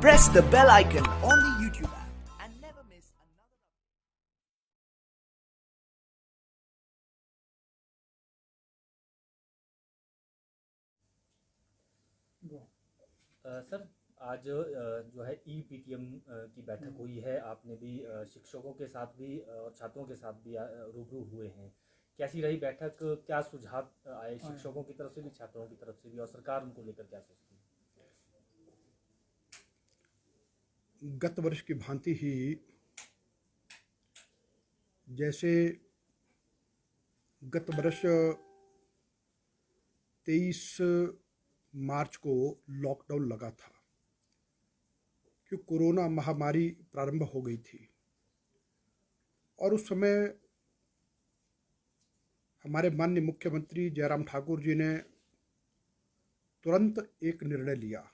press the bell icon on the YouTube app and never miss another. Sir आज जो है ईपीटीएम की बैठक हुई है। आपने भी शिक्षकों के साथ भी और छात्रों के साथ भी रूबरू हुए हैं। कैसी रही बैठक? क्या सुझाव आए शिक्षकों की तरफ से भी, छात्रों की तरफ से भी, और सरकार उनको लेकर क्या सोचती है? गत वर्ष की भांति ही जैसे गत वर्ष 23 मार्च को लॉकडाउन लगा था कि कोरोना महामारी प्रारंभ हो गई थी और उस समय हमारे माननीय मुख्यमंत्री जयराम ठाकुर जी ने तुरंत एक निर्णय लिया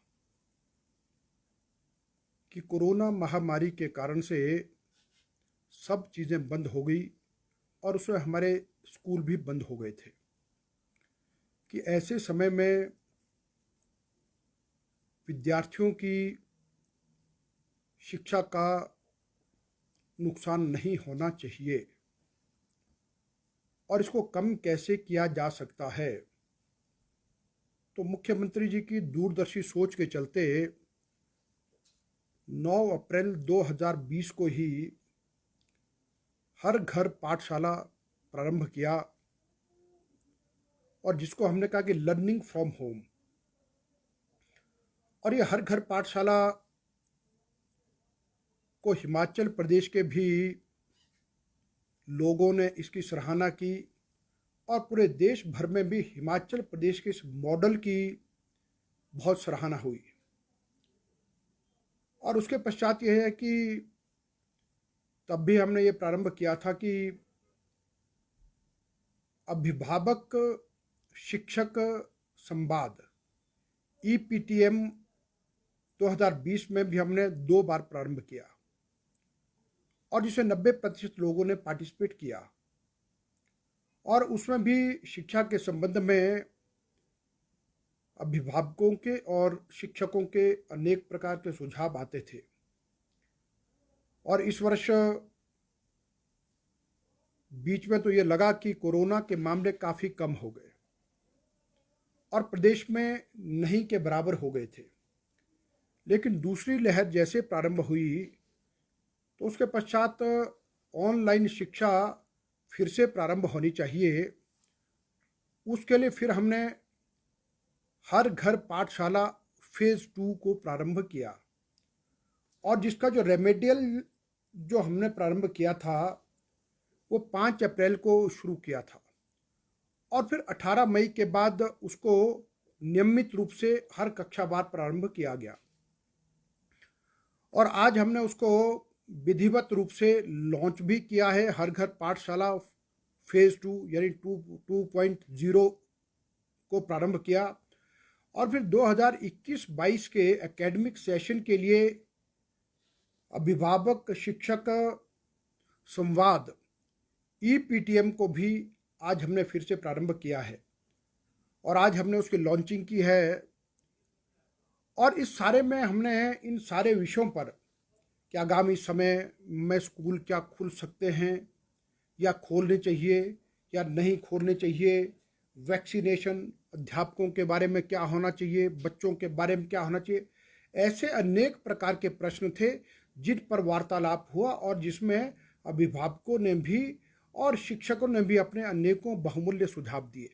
कि कोरोना महामारी के कारण से सब चीज़ें बंद हो गई और उसमें हमारे स्कूल भी बंद हो गए थे कि ऐसे समय में विद्यार्थियों की शिक्षा का नुकसान नहीं होना चाहिए और इसको कम कैसे किया जा सकता है। तो मुख्यमंत्री जी की दूरदर्शी सोच के चलते 9 अप्रैल 2020 को ही हर घर पाठशाला प्रारंभ किया और जिसको हमने कहा कि लर्निंग फ्रॉम होम। और ये हर घर पाठशाला को हिमाचल प्रदेश के भी लोगों ने इसकी सराहना की और पूरे देश भर में भी हिमाचल प्रदेश के इस मॉडल की बहुत सराहना हुई। और उसके पश्चात यह है कि तब भी हमने ये प्रारंभ किया था कि अभिभावक शिक्षक संवाद ईपीटीएम 2020 में भी हमने 2 बार प्रारंभ किया और जिसे 90% लोगों ने पार्टिसिपेट किया और उसमें भी शिक्षा के संबंध में अभिभावकों के और शिक्षकों के अनेक प्रकार के सुझाव आते थे। और इस वर्ष बीच में तो ये लगा कि कोरोना के मामले काफ़ी कम हो गए और प्रदेश में नहीं के बराबर हो गए थे, लेकिन दूसरी लहर जैसे प्रारंभ हुई तो उसके पश्चात ऑनलाइन शिक्षा फिर से प्रारंभ होनी चाहिए। उसके लिए फिर हमने हर घर पाठशाला फेज़ 2 को प्रारंभ किया और जिसका जो रेमेडियल जो हमने प्रारंभ किया था वो 5 अप्रैल को शुरू किया था और फिर 18 मई के बाद उसको नियमित रूप से हर कक्षावार प्रारंभ किया गया और आज हमने उसको विधिवत रूप से लॉन्च भी किया है। हर घर पाठशाला फेज़ 2 यानी 2.0 को प्रारंभ किया और फिर 2021-22 के एकेडमिक सेशन के लिए अभिभावक शिक्षक संवाद ईपीटीएम को भी आज हमने फिर से प्रारंभ किया है और आज हमने उसकी लॉन्चिंग की है। और इस सारे में हमने इन सारे विषयों पर कि आगामी समय में स्कूल क्या खुल सकते हैं या खोलने चाहिए या नहीं खोलने चाहिए, वैक्सीनेशन, अध्यापकों के बारे में क्या होना चाहिए, बच्चों के बारे में क्या होना चाहिए, ऐसे अनेक प्रकार के प्रश्न थे जिन पर वार्तालाप हुआ और जिसमें अभिभावकों ने भी और शिक्षकों ने भी अपने अनेकों बहुमूल्य सुझाव दिए।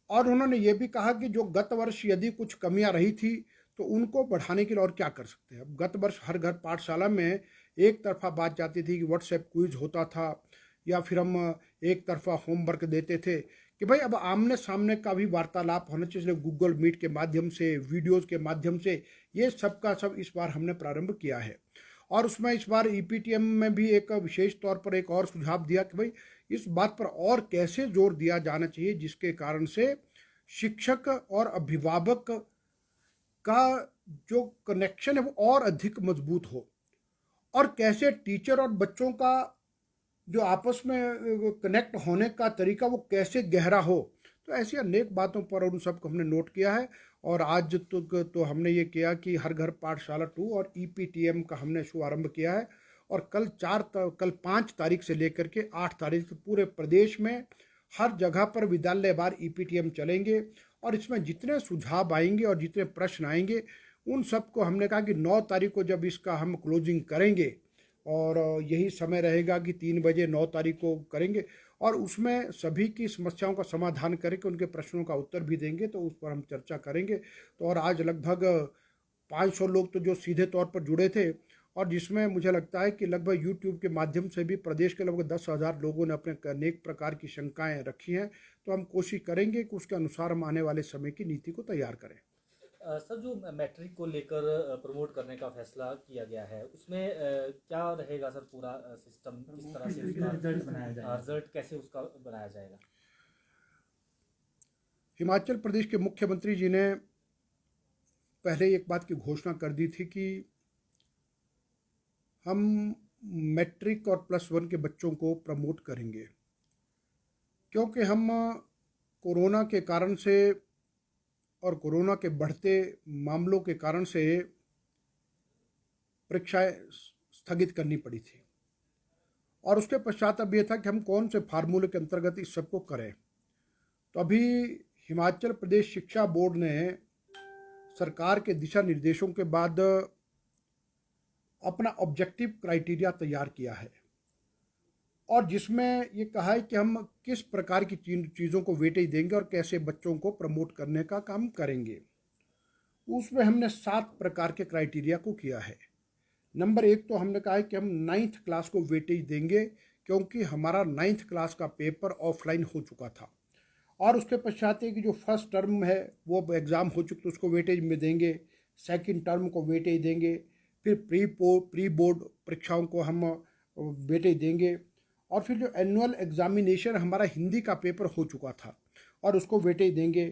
और उन्होंने ये भी कहा कि जो गत वर्ष यदि कुछ कमियां रही थी तो उनको बढ़ाने के लिए और क्या कर सकते हैं। अब गत वर्ष हर घर पाठशाला में एक तरफा बात जाती थी कि व्हाट्सएप क्विज होता था या फिर हम एक तरफा होमवर्क देते थे कि भाई अब आमने सामने का भी वार्तालाप होना चाहिए, इसलिए गूगल मीट के माध्यम से, वीडियोज़ के माध्यम से ये सब का सब इस बार हमने प्रारंभ किया है। और उसमें इस बार ईपीटीएम में भी एक विशेष तौर पर एक और सुझाव दिया कि भाई इस बात पर और कैसे जोर दिया जाना चाहिए जिसके कारण से शिक्षक और अभिभावक का जो कनेक्शन है वो और अधिक मजबूत हो और कैसे टीचर और बच्चों का जो आपस में कनेक्ट होने का तरीका वो कैसे गहरा हो। तो ऐसी अनेक बातों पर उन सबको हमने नोट किया है और आज तो हमने ये किया कि हर घर पाठशाला 2 और ईपीटीएम का हमने शुभारंभ किया है। और कल 5 तारीख से लेकर के 8 तारीख तक पूरे प्रदेश में हर जगह पर विद्यालय वार ईपीटीएम चलेंगे। और इसमें जितने सुझाव आएंगे और जितने प्रश्न आएंगे उन सबको हमने कहा कि 9 तारीख को जब इसका हम क्लोजिंग करेंगे, और यही समय रहेगा कि 3 बजे 9 तारीख को करेंगे, और उसमें सभी की समस्याओं का समाधान करके उनके प्रश्नों का उत्तर भी देंगे, तो उस पर हम चर्चा करेंगे। तो और आज लगभग 500 लोग तो जो सीधे तौर पर जुड़े थे, और जिसमें मुझे लगता है कि लगभग यूट्यूब के माध्यम से भी प्रदेश के लगभग 10,000 लोगों ने अपने अनेक प्रकार की शंकाएं रखी हैं। तो हम कोशिश करेंगे कि उसके अनुसार हम आने वाले समय की नीति को तैयार करें। सर, जो मैट्रिक को लेकर प्रमोट करने का फैसला किया गया है, उसमें क्या रहेगा सर? पूरा सिस्टम किस तरह से उसका रिजल्ट बनाया जाएगा, रिजल्ट कैसे उसका बनाया जाएगा? हिमाचल प्रदेश के मुख्यमंत्री जी ने पहले एक बात की घोषणा कर दी थी कि हम मैट्रिक और +1 के बच्चों को प्रमोट करेंगे, क्योंकि हम कोरोना के कारण से और कोरोना के बढ़ते मामलों के कारण से परीक्षाएं स्थगित करनी पड़ी थी। और उसके पश्चात अब ये था कि हम कौन से फार्मूले के अंतर्गत इस सबको करें। तो अभी हिमाचल प्रदेश शिक्षा बोर्ड ने सरकार के दिशा निर्देशों के बाद अपना ऑब्जेक्टिव क्राइटेरिया तैयार किया है, और जिसमें ये कहा है कि हम किस प्रकार की चीज़ों को वेटेज देंगे और कैसे बच्चों को प्रमोट करने का काम करेंगे। उसमें हमने 7 प्रकार के क्राइटेरिया को किया है। नंबर 1 तो हमने कहा है कि हम 9th क्लास को वेटेज देंगे, क्योंकि हमारा 9th क्लास का पेपर ऑफलाइन हो चुका था, और उसके पश्चात कि जो फर्स्ट टर्म है वो एग्ज़ाम हो चुका, तो उसको वेटेज में देंगे। सेकंड टर्म को वेटेज देंगे, फिर प्री बोर्ड परीक्षाओं को हम वेटेज देंगे, और फिर जो एनुअल एग्जामिनेशन हमारा हिंदी का पेपर हो चुका था और उसको वेटेज देंगे।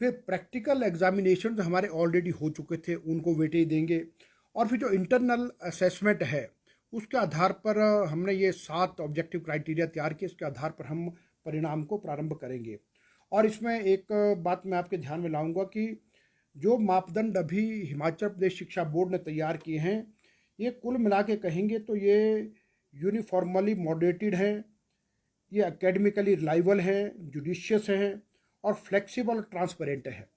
फिर प्रैक्टिकल एग्जामिनेशन हमारे ऑलरेडी हो चुके थे, उनको वेटेज देंगे। और फिर जो इंटरनल असेसमेंट है उसके आधार पर हमने ये 7 ऑब्जेक्टिव क्राइटेरिया तैयार किए, इसके आधार पर हम परिणाम को प्रारंभ करेंगे। और इसमें एक बात मैं आपके ध्यान में लाऊंगा कि जो मापदंड अभी हिमाचल प्रदेश शिक्षा बोर्ड ने तैयार किए हैं, ये कुल मिला के कहेंगे तो ये यूनिफॉर्मली मॉडरेटेड है, ये एकेडमिकली रिलायबल है, जुडिशियस है, और फ्लेक्सिबल और ट्रांसपेरेंट है।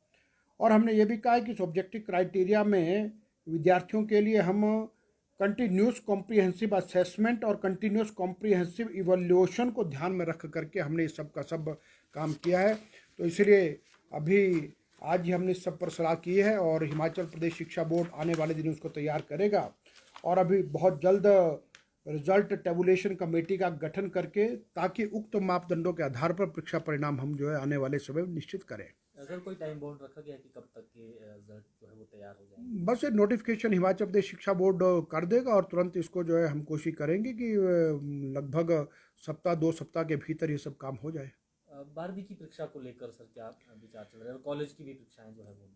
और हमने ये भी कहा है कि इस ऑब्जेक्टिव क्राइटेरिया में विद्यार्थियों के लिए हम कंटिन्यूस कॉम्प्रिहेंसिव असेसमेंट और कंटिन्यूस कॉम्प्रिहेंसिव इवैल्यूएशन को ध्यान में रख करके हमने इस सब का सब काम किया है। तो इसलिए अभी आज ही हमने इस सब पर सलाह की है, और हिमाचल प्रदेश शिक्षा बोर्ड आने वाले दिन उसको तैयार करेगा, और अभी बहुत जल्द रिजल्ट टेबुलेशन कमेटी का गठन करके, ताकि उक्त मापदंडों के आधार पर परीक्षा परिणाम हम जो है आने वाले समय में निश्चित करें। सर, कोई टाइम बाउंड रखा गया कि कब तक के रिजल्ट जो है वो तैयार हो जाएंगे? बस ये नोटिफिकेशन हिमाचल प्रदेश शिक्षा बोर्ड कर देगा, और तुरंत इसको जो है हम कोशिश करेंगे कि लगभग सप्ताह 2 सप्ताह के भीतर ये सब काम हो जाए। 12वीं की परीक्षा को लेकर सर क्या विचार चल रहे हैं, और कॉलेज की भी परीक्षाएं जो है वो?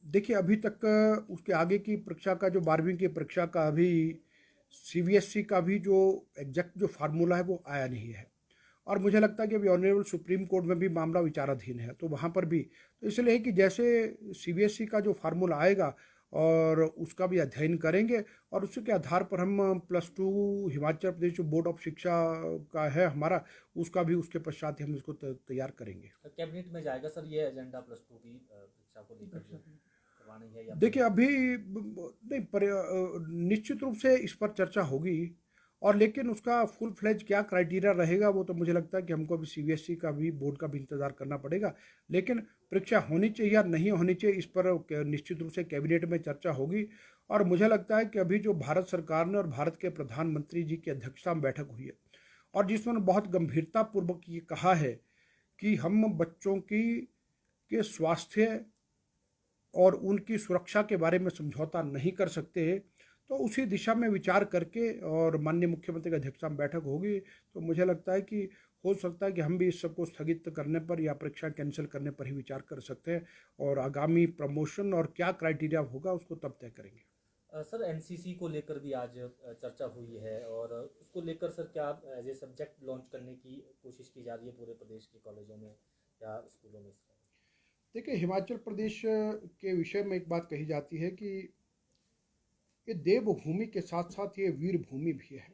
देखिए, अभी तक उसके आगे की परीक्षा का, जो 12वीं की परीक्षा का, अभी सीबीएसई का भी जो एग्जैक्ट जो फार्मूला है वो आया नहीं है, और मुझे लगता है कि अभी ऑनरेबल सुप्रीम कोर्ट में भी मामला विचाराधीन है, तो वहाँ पर भी तो इसलिए है कि जैसे सीबीएसई का जो फार्मूला आएगा और उसका भी अध्ययन करेंगे, और उसी के आधार पर हम +2 हिमाचल प्रदेश जो बोर्ड ऑफ शिक्षा का है हमारा, उसका भी उसके पश्चात ही हम इसको तैयार करेंगे। कैबिनेट में जाएगा सर ये एजेंडा +2 की परीक्षा को लेकर करवानी है, या देखिए, अभी नहीं निश्चित रूप से इस पर चर्चा होगी, और लेकिन उसका फुल फ्लेज क्या क्राइटेरिया रहेगा वो तो मुझे लगता है कि हमको अभी सीबीएसई का भी बोर्ड का भी इंतज़ार करना पड़ेगा। लेकिन परीक्षा होनी चाहिए या नहीं होनी चाहिए, इस पर निश्चित रूप से कैबिनेट में चर्चा होगी। और मुझे लगता है कि अभी जो भारत सरकार ने और भारत के प्रधानमंत्री जी की अध्यक्षता में बैठक हुई है, और जिसमें बहुत गंभीरतापूर्वक ये कहा है कि हम बच्चों के स्वास्थ्य और उनकी सुरक्षा के बारे में समझौता नहीं कर सकते, तो उसी दिशा में विचार करके और माननीय मुख्यमंत्री की अध्यक्षता में बैठक होगी, तो मुझे लगता है कि हो सकता है कि हम भी इस सबको स्थगित करने पर या परीक्षा कैंसिल करने पर ही विचार कर सकते हैं, और आगामी प्रमोशन और क्या क्राइटेरिया होगा उसको तब तय करेंगे। सर, एनसीसी को लेकर भी आज चर्चा हुई है, और उसको लेकर सर क्या एज ए सब्जेक्ट लॉन्च करने की कोशिश की जा रही है पूरे प्रदेश के कॉलेजों में या स्कूलों में? देखिए, हिमाचल प्रदेश के विषय में एक बात कही जाती है कि ये देवभूमि के साथ साथ ये वीर भूमि भी है।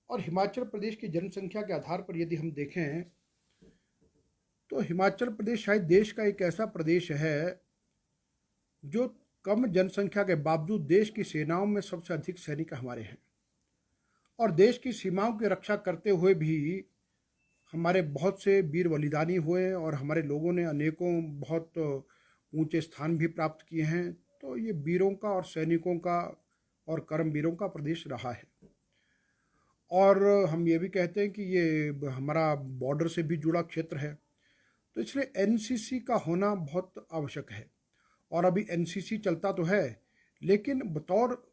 और हिमाचल प्रदेश की जनसंख्या के आधार पर यदि हम देखें तो हिमाचल प्रदेश शायद देश का एक ऐसा प्रदेश है जो कम जनसंख्या के बावजूद देश की सेनाओं में सबसे अधिक सैनिक हमारे हैं, और देश की सीमाओं की रक्षा करते हुए भी हमारे बहुत से वीर बलिदानी हुए और हमारे लोगों ने अनेकों बहुत ऊंचे स्थान भी प्राप्त किए हैं। तो ये वीरों का और सैनिकों का और कर्मवीरों का प्रदेश रहा है। और हम ये भी कहते हैं कि ये हमारा बॉर्डर से भी जुड़ा क्षेत्र है, तो इसलिए एनसीसी का होना बहुत आवश्यक है। और अभी एनसीसी चलता तो है लेकिन बतौर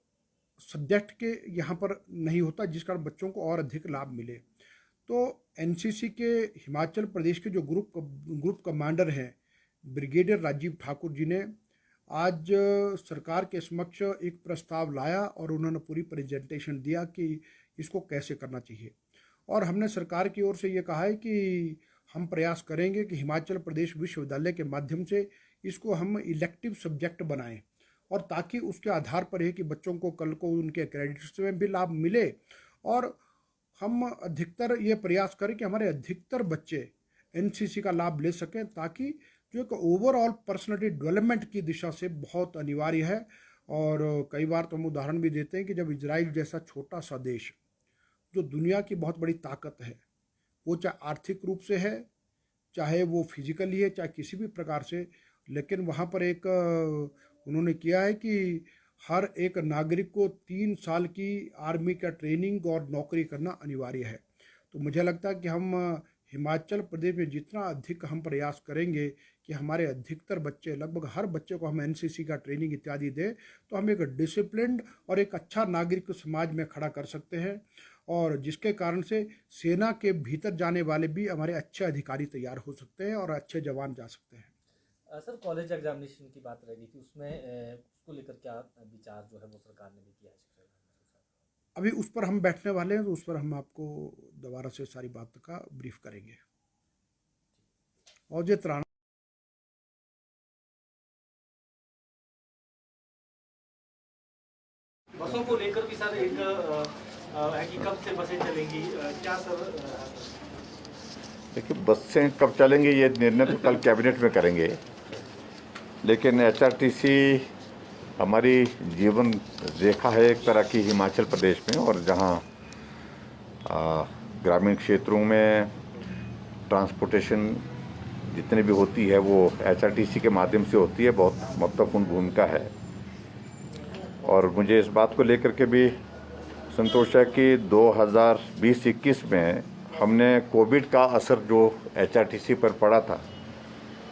सब्जेक्ट के यहाँ पर नहीं होता, जिस कारण बच्चों को और अधिक लाभ मिले। तो एनसीसी के हिमाचल प्रदेश के जो ग्रुप कमांडर हैं ब्रिगेडियर राजीव ठाकुर जी ने आज सरकार के समक्ष एक प्रस्ताव लाया और उन्होंने पूरी प्रेजेंटेशन दिया कि इसको कैसे करना चाहिए। और हमने सरकार की ओर से ये कहा है कि हम प्रयास करेंगे कि हिमाचल प्रदेश विश्वविद्यालय के माध्यम से इसको हम इलेक्टिव सब्जेक्ट बनाएं, और ताकि उसके आधार पर है कि बच्चों को कल को उनके क्रेडिट्स में भी लाभ मिले। और हम अधिकतर ये प्रयास करें कि हमारे अधिकतर बच्चे एनसीसी का लाभ ले सकें, ताकि जो एक ओवरऑल पर्सनालिटी डेवलपमेंट की दिशा से बहुत अनिवार्य है। और कई बार तो हम उदाहरण भी देते हैं कि जब इजराइल जैसा छोटा सा देश जो दुनिया की बहुत बड़ी ताकत है, वो चाहे आर्थिक रूप से है, चाहे वो फिजिकली है, चाहे किसी भी प्रकार से, लेकिन वहाँ पर एक उन्होंने किया है कि हर एक नागरिक को 3 साल की आर्मी का ट्रेनिंग और नौकरी करना अनिवार्य है। तो मुझे लगता है कि हम हिमाचल प्रदेश में जितना अधिक हम प्रयास करेंगे कि हमारे अधिकतर बच्चे, लगभग हर बच्चे को हम एनसीसी का ट्रेनिंग इत्यादि दें, तो हम एक डिसिप्लिन्ड और एक अच्छा नागरिक समाज में खड़ा कर सकते हैं, और जिसके कारण से सेना के भीतर जाने वाले भी हमारे अच्छे अधिकारी तैयार हो सकते हैं और अच्छे जवान जा सकते हैं। सर, कॉलेज एग्जामिनेशन की बात रही थी, उसमें उसको लेकर क्या विचार जो है वो सरकार ने भी किया है? अभी उस पर हम बैठने वाले हैं, तो उस पर हम आपको दोबारा से सारी बात का ब्रीफ करेंगे। अजित राणा। बसों को लेकर भी सर एक है कि कब से बसें चलेंगी, क्या सर? देखिए, बसें कब चलेंगी ये निर्णय तो कल कैबिनेट में करेंगे, लेकिन एचआरटीसी हमारी जीवन रेखा है एक तरह की हिमाचल प्रदेश में। और जहाँ ग्रामीण क्षेत्रों में ट्रांसपोर्टेशन जितनी भी होती है वो एचआरटीसी के माध्यम से होती है, बहुत महत्वपूर्ण भूमिका है। और मुझे इस बात को लेकर के भी संतोष है कि 2020-21 में हमने कोविड का असर जो एचआरटीसी पर पड़ा था,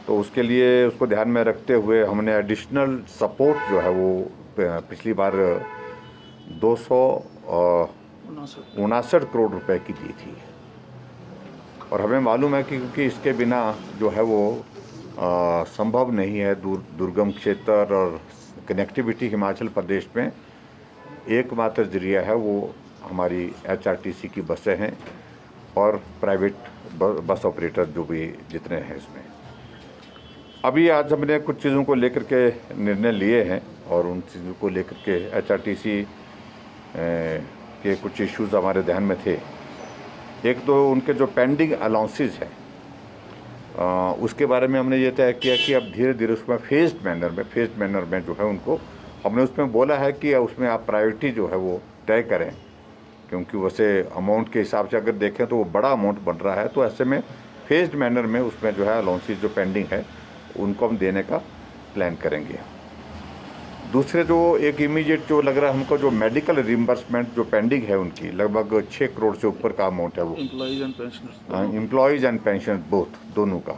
तो उसके लिए उसको ध्यान में रखते हुए हमने एडिशनल सपोर्ट जो है वो पिछली बार 259 करोड़ रुपए की दी थी। और हमें मालूम है कि क्योंकि इसके बिना जो है वो संभव नहीं है, दुर्गम क्षेत्र और कनेक्टिविटी हिमाचल प्रदेश में एकमात्र जरिया है वो हमारी एचआरटीसी की बसें हैं और प्राइवेट बस ऑपरेटर जो भी जितने हैं इसमें। अभी आज हमने कुछ चीज़ों को लेकर के निर्णय लिए हैं, और उन चीज़ों को लेकर के एचआरटीसी के कुछ इश्यूज हमारे ध्यान में थे। एक तो उनके जो पेंडिंग अलाउंसेस हैं उसके बारे में हमने ये तय किया कि अब धीरे धीरे उसमें फेज्ड मैनर में जो है उनको हमने उसमें बोला है कि उसमें आप प्रायोरिटी जो है वो तय करें, क्योंकि वैसे अमाउंट के हिसाब से अगर देखें तो वो बड़ा अमाउंट बन रहा है। तो ऐसे में फेज्ड मैनर में उसमें जो है अलाउंसेस जो पेंडिंग है उनको हम देने का प्लान करेंगे। दूसरे जो एक इमीडिएट जो लग रहा है हमको, जो मेडिकल रिम्बर्समेंट जो पेंडिंग है उनकी लगभग 6 करोड़ से ऊपर का अमाउंट है वो, एम्प्लॉयज़ एंड पेंशन बोथ दोनों का,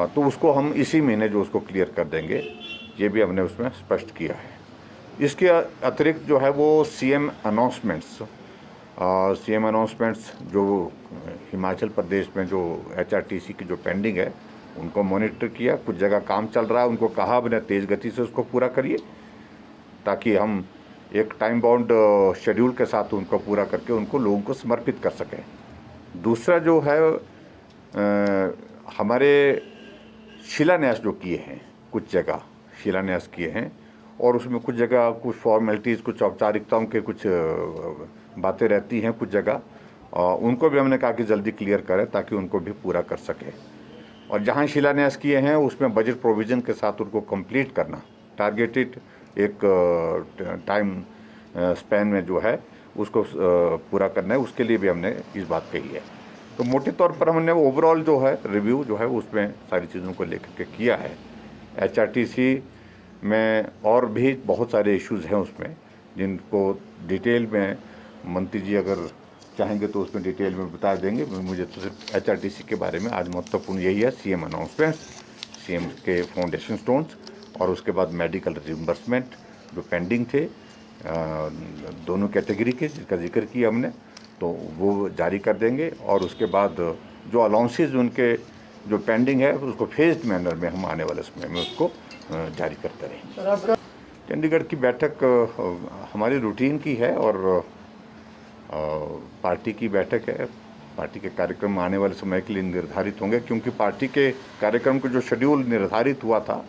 तो उसको हम इसी महीने जो उसको क्लियर कर देंगे, ये भी हमने उसमें स्पष्ट किया है। इसके अतिरिक्त जो है वो सीएम अनाउंसमेंट्स जो हिमाचल प्रदेश में जो एचआरटीसी की जो पेंडिंग है उनको मॉनिटर किया। कुछ जगह काम चल रहा है, उनको कहा अपने तेज़ गति से उसको पूरा करिए, ताकि हम एक टाइम बाउंड शेड्यूल के साथ उनको पूरा करके उनको लोगों को समर्पित कर सकें। दूसरा जो है हमारे शिलान्यास जो किए हैं, कुछ जगह शिलान्यास किए हैं और उसमें कुछ जगह कुछ फॉर्मेलिटीज़, कुछ औपचारिकताओं के कुछ बातें रहती हैं कुछ जगह, उनको भी हमने कहा कि जल्दी क्लियर करें ताकि उनको भी पूरा कर सके। और जहां शिलान्यास किए हैं उसमें बजट प्रोविज़न के साथ उनको कंप्लीट करना, टारगेटेड एक टाइम स्पैन में जो है उसको पूरा करना है, उसके लिए भी हमने इस बात कही है। तो मोटे तौर पर हमने ओवरऑल जो है रिव्यू जो है उसमें सारी चीज़ों को लेकर के किया है। HRTC में और भी बहुत सारे इश्यूज़ हैं उसमें, जिनको डिटेल में मंत्री जी अगर चाहेंगे तो उसमें डिटेल में बता देंगे। मुझे तो सिर्फ HRTC के बारे में आज महत्वपूर्ण यही है, CM अनाउंसमेंट्स, CM के फाउंडेशन स्टोन्स और उसके बाद मेडिकल रिम्बर्समेंट जो पेंडिंग थे दोनों कैटेगरी के, जिसका जिक्र किया हमने, तो वो जारी कर देंगे। और उसके बाद जो अलाउंसेज उनके जो पेंडिंग है उसको फेज्ड मैनर में हम आने वाले समय में उसको जारी करते रहें। चंडीगढ़ की बैठक हमारी रूटीन की है और पार्टी की बैठक है। पार्टी के कार्यक्रम आने वाले समय के लिए निर्धारित होंगे, क्योंकि पार्टी के कार्यक्रम का जो शेड्यूल निर्धारित हुआ था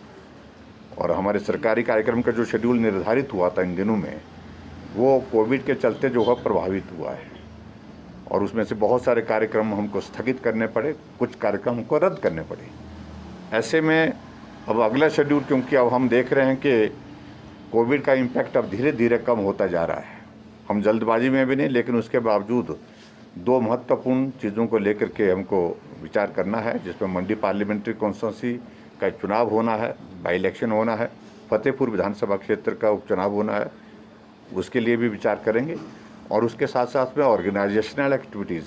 और हमारे सरकारी कार्यक्रम का जो शेड्यूल निर्धारित हुआ था इन दिनों में, वो कोविड के चलते जो है प्रभावित हुआ है और उसमें से बहुत सारे कार्यक्रम हमको स्थगित करने पड़े, कुछ कार्यक्रम हमको रद्द करने पड़े। ऐसे में अब अगला शेड्यूल, क्योंकि अब हम देख रहे हैं कि कोविड का इम्पैक्ट अब धीरे धीरे कम होता जा रहा है, हम जल्दबाजी में भी नहीं, लेकिन उसके बावजूद दो महत्वपूर्ण चीज़ों को लेकर के हमको विचार करना है, जिसमें मंडी पार्लियामेंट्री कॉन्स्टिट्यूंसी का चुनाव होना है, बाई इलेक्शन होना है, फतेहपुर विधानसभा क्षेत्र का उपचुनाव होना है, उसके लिए भी विचार करेंगे। और उसके साथ साथ में ऑर्गेनाइजेशनल एक्टिविटीज़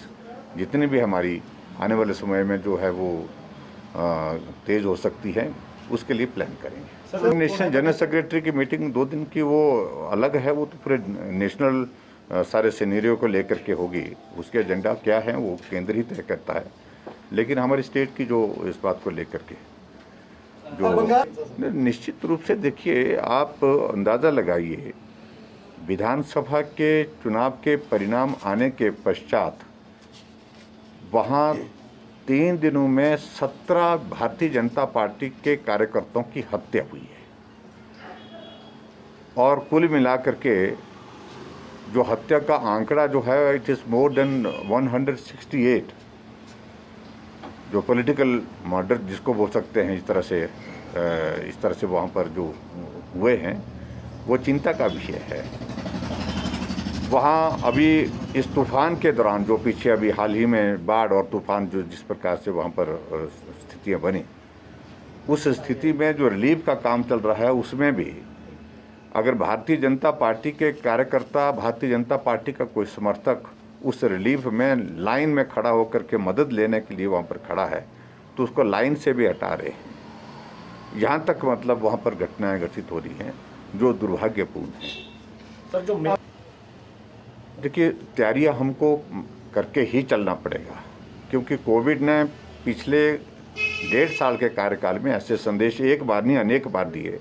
जितनी भी हमारी आने वाले समय में जो है वो तेज़ हो सकती है, उसके लिए प्लान करेंगे। नेशनल जनरल सेक्रेटरी की मीटिंग 2 दिन की वो अलग है, वो तो पूरे नेशनल सारे सिनेरियो को लेकर के होगी, उसके एजेंडा क्या है वो केंद्र ही तय करता है। लेकिन हमारी स्टेट की जो इस बात को लेकर के जो निश्चित रूप से देखिए, आप अंदाज़ा लगाइए, विधानसभा के चुनाव के परिणाम आने के पश्चात वहाँ 3 दिनों में 17 भारतीय जनता पार्टी के कार्यकर्ताओं की हत्या हुई है और कुल मिलाकर के जो हत्या का आंकड़ा जो है, इट इज़ मोर देन 168 जो पॉलिटिकल मर्डर जिसको बोल सकते हैं, इस तरह से वहाँ पर जो हुए हैं, वो चिंता का विषय है। वहाँ अभी इस तूफान के दौरान जो पीछे अभी हाल ही में बाढ़ और तूफान जो जिस प्रकार से वहाँ पर स्थितियाँ बनी, उस स्थिति में जो रिलीफ का काम चल रहा है, उसमें भी अगर भारतीय जनता पार्टी के कार्यकर्ता, भारतीय जनता पार्टी का कोई समर्थक उस रिलीफ में लाइन में खड़ा होकर के मदद लेने के लिए वहाँ पर खड़ा है, तो उसको लाइन से भी हटा रहे हैं। यहाँ तक मतलब वहाँ पर घटनाएं घटित हो रही हैं जो दुर्भाग्यपूर्ण है। सर, जो देखिए, तैयारियां हमको करके ही चलना पड़ेगा, क्योंकि कोविड ने पिछले 1.5 साल के कार्यकाल में ऐसे संदेश एक बार नहीं अनेक बार दिए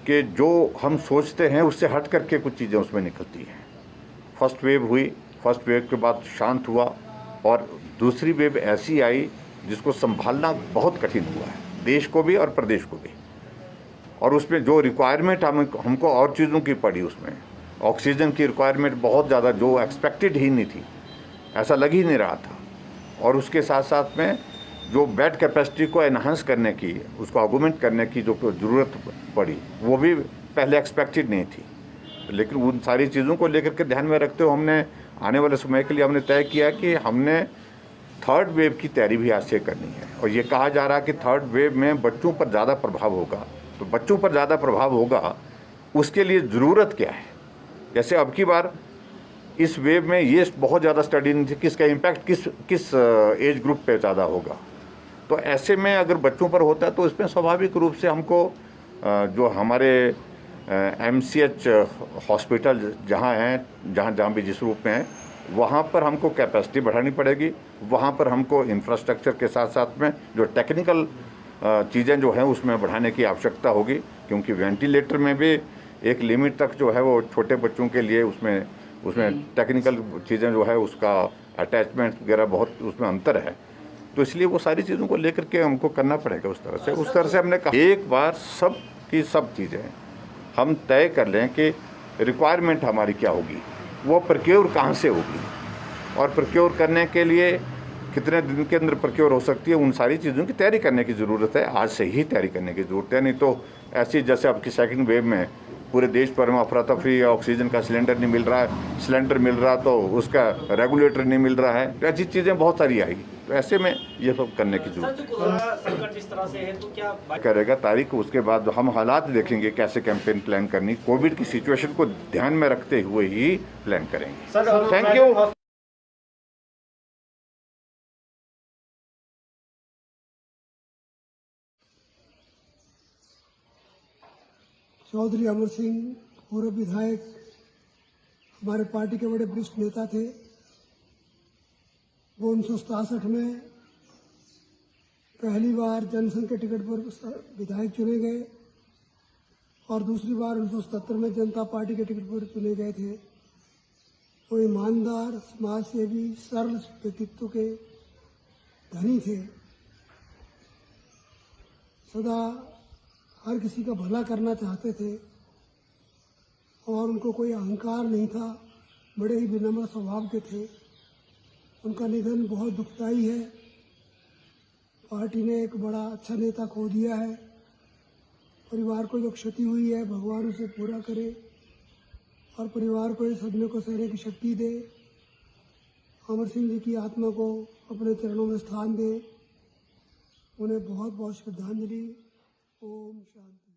कि जो हम सोचते हैं उससे हट करके कुछ चीज़ें उसमें निकलती हैं। फर्स्ट वेव हुई, फर्स्ट वेव के बाद शांत हुआ और दूसरी वेव ऐसी आई जिसको संभालना बहुत कठिन हुआ है, देश को भी और प्रदेश को भी। और उसमें जो रिक्वायरमेंट हमको और चीज़ों की पड़ी, उसमें ऑक्सीजन की रिक्वायरमेंट बहुत ज़्यादा, जो एक्सपेक्टेड ही नहीं थी, ऐसा लग ही नहीं रहा था। और उसके साथ साथ में जो बेड कैपेसिटी को एनहांस करने की, उसको आर्गूमेंट करने की जो ज़रूरत पड़ी, वो भी पहले एक्सपेक्टेड नहीं थी। लेकिन उन सारी चीज़ों को लेकर के ध्यान में रखते हुए हमने आने वाले समय के लिए हमने तय किया कि हमने थर्ड वेव की तैयारी भी आज से करनी है। और ये कहा जा रहा है कि थर्ड वेव में बच्चों पर ज़्यादा प्रभाव होगा, तो बच्चों पर ज़्यादा प्रभाव होगा, उसके लिए ज़रूरत क्या है। जैसे अब की बार इस वेव में ये बहुत ज़्यादा स्टडी नहीं थी कि इसका इम्पैक्ट किस एज ग्रुप पे ज़्यादा होगा। तो ऐसे में अगर बच्चों पर होता है तो इसमें स्वाभाविक रूप से हमको जो हमारे MCH हॉस्पिटल जहाँ हैं, जहाँ भी जिस रूप में हैं, वहाँ पर हमको कैपेसिटी बढ़ानी पड़ेगी। वहाँ पर हमको इंफ्रास्ट्रक्चर के साथ साथ में जो टेक्निकल चीज़ें जो हैं उसमें बढ़ाने की आवश्यकता होगी, क्योंकि वेंटिलेटर में भी एक लिमिट तक जो है वो छोटे बच्चों के लिए उसमें टेक्निकल चीज़ें जो है उसका अटैचमेंट वगैरह बहुत उसमें अंतर है। तो इसलिए वो सारी चीज़ों को लेकर के हमको करना पड़ेगा उस तरह से हमने कहा एक बार सब की सब चीज़ें हम तय कर लें कि रिक्वायरमेंट हमारी क्या होगी, वो प्रोक्योर कहाँ से होगी और प्रोक्योर करने के लिए कितने दिन के अंदर प्रोक्योर हो सकती है, उन सारी चीज़ों की तैयारी करने की ज़रूरत है। आज से ही तैयारी करने की ज़रूरत है, नहीं तो ऐसी जैसे आपकी सेकंड वेव में पूरे देश भर में अफरा तफरी, ऑक्सीजन का सिलेंडर नहीं मिल रहा है, सिलेंडर मिल रहा तो उसका रेगुलेटर नहीं मिल रहा है, ऐसी चीज़ें बहुत सारी आएगी। तो ऐसे में ये सब करने की जरूरत संकट जिस तरह से है तो क्या करेगा तारीख, उसके बाद हम हालात देखेंगे कैसे कैंपेन प्लान करनी, कोविड की सिचुएशन को ध्यान में रखते हुए ही प्लान करेंगे। Thank you. चौधरी अमर सिंह पूर्व विधायक हमारे पार्टी के बड़े वरिष्ठ नेता थे। वो 1967 में पहली बार जनसंघ के टिकट पर विधायक चुने गए और दूसरी बार 1977 में जनता पार्टी के टिकट पर चुने गए थे। वो ईमानदार, समाजसेवी, सरल व्यक्तित्व के धनी थे। सदा हर किसी का भला करना चाहते थे और उनको कोई अहंकार नहीं था, बड़े ही विनम्र स्वभाव के थे। उनका निधन बहुत दुखदाई है। पार्टी ने एक बड़ा अच्छा नेता खो दिया है। परिवार को जो क्षति हुई है भगवान उसे पूरा करे और परिवार को इस सदमे को सहने की शक्ति दे। अमर सिंह जी की आत्मा को अपने चरणों में स्थान दे। उन्हें बहुत बहुत श्रद्धांजलि। ओम शांति।